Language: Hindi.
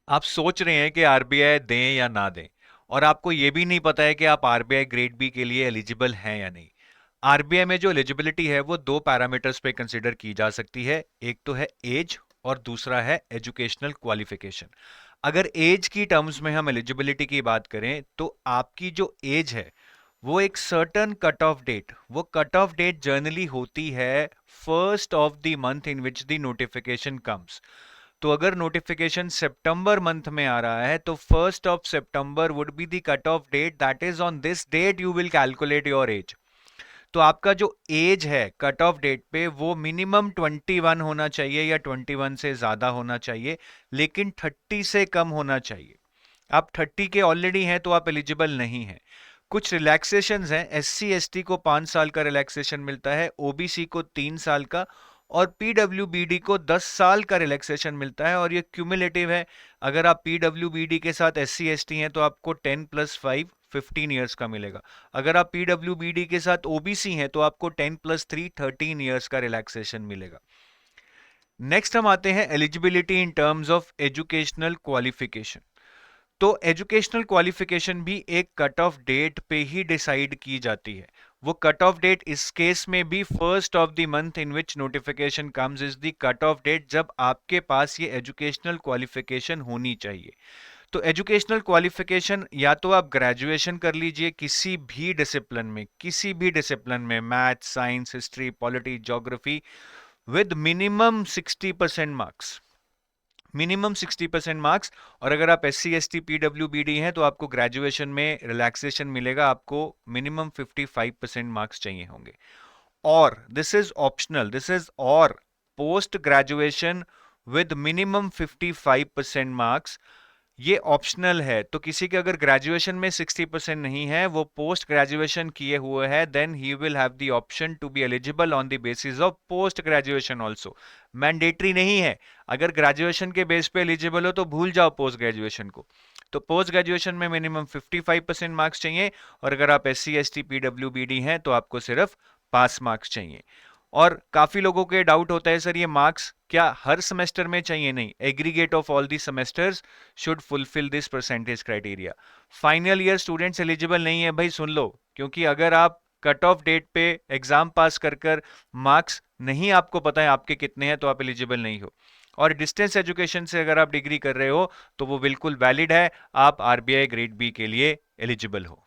आप सोच रहे हैं कि आरबीआई दें या ना दें, और आपको ये भी नहीं पता है कि आप आरबीआई ग्रेड बी के लिए एलिजिबल हैं या नहीं। आरबीआई में जो एलिजिबिलिटी है वो दो पैरामीटर्स पे कंसिडर की जा सकती है। एक तो है एज और दूसरा है एजुकेशनल क्वालिफिकेशन। अगर एज की टर्म्स में हम एलिजिबिलिटी की बात करें तो आपकी जो एज है वो एक सर्टन कट ऑफ डेट, वो कट ऑफ डेट जनरली होती है first of the month in which the notification comes. तो अगर नोटिफिकेशन सितंबर मंथ में आ रहा है तो first of September would be the cut off date, that is on this date you will calculate your age. तो आपका जो एज है कट ऑफ डेट पे वो मिनिमम 21 होना चाहिए या 21 से ज्यादा होना चाहिए, लेकिन 30 से कम होना चाहिए। आप 30 के ऑलरेडी हैं तो आप एलिजिबल नहीं हैं। कुछ रिलैक्सेशंस हैं, एससी एसटी को 5 साल का रिलैक्सेशन मिलता है, ओबीसी को 3 साल का, और पीडब्ल्यूबीडी को 10 साल का रिलैक्सेशन मिलता है, और ये क्यूमुलेटिव है। अगर आप पीडब्ल्यूबीडी के साथ एससी एसटी हैं तो आपको 10 प्लस 5 15 ईयर्स का मिलेगा। अगर आप पीडब्ल्यूबीडी के साथ ओबीसी हैं तो आपको 10 प्लस 3 13 ईयर्स का रिलैक्सेशन मिलेगा। नेक्स्ट हम आते हैं eligibility in terms of educational qualification. तो एजुकेशनल क्वालिफिकेशन भी एक कट ऑफ डेट पे ही डिसाइड की जाती है। वो कट ऑफ डेट इस केस में भी first of the month in which notification comes is the cut off date जब आपके पास ये एजुकेशनल क्वालिफिकेशन होनी चाहिए। तो एजुकेशनल क्वालिफिकेशन या तो आप ग्रेजुएशन कर लीजिए किसी भी डिसिप्लिन में, किसी भी डिसिप्लिन में, math, science, history, polity, geography, with minimum 60% marks, minimum 60% marks. और अगर आप S C S T P W B D हैं तो आपको ग्रेजुएशन में रिलैक्सेशन मिलेगा, आपको मिनिमम 55% मार्क्स चाहिए होंगे। और this is optional, this is और post graduation with minimum 55% marks, ये ऑप्शनल है। तो किसी के अगर ग्रेजुएशन में 60% नहीं है, वो पोस्ट ग्रेजुएशन किए हुए है, देन ही will have the option to be eligible on the basis of post graduation also. Mandatory नहीं है। अगर ग्रेजुएशन के बेस पे एलिजिबल हो तो भूल जाओ पोस्ट ग्रेजुएशन को। तो पोस्ट ग्रेजुएशन में मिनिमम 55% मार्क्स चाहिए, और अगर आप S C S T P W B D हैं तो आपको सिर्फ पास मार्क्स चाहिए। और काफी लोगों के डाउट होता है सर ये मार्क्स क्या हर सेमेस्टर में चाहिए? नहीं, aggregate of all the semesters should fulfil this percentage criteria. Final year students eligible नहीं है भाई, सुन लो, क्योंकि अगर आप कट ऑफ डेट पे एग्जाम पास कर कर मार्क्स नहीं आपको पता है आपके कितने हैं तो आप एलिजिबल नहीं हो। और डिस्टेंस एजुकेशन से अगर आप डिग्री कर रहे हो तो वो बिल्कुल वैलिड है, आप आरबीआई ग्रेड बी के लिए एलिजिबल हो।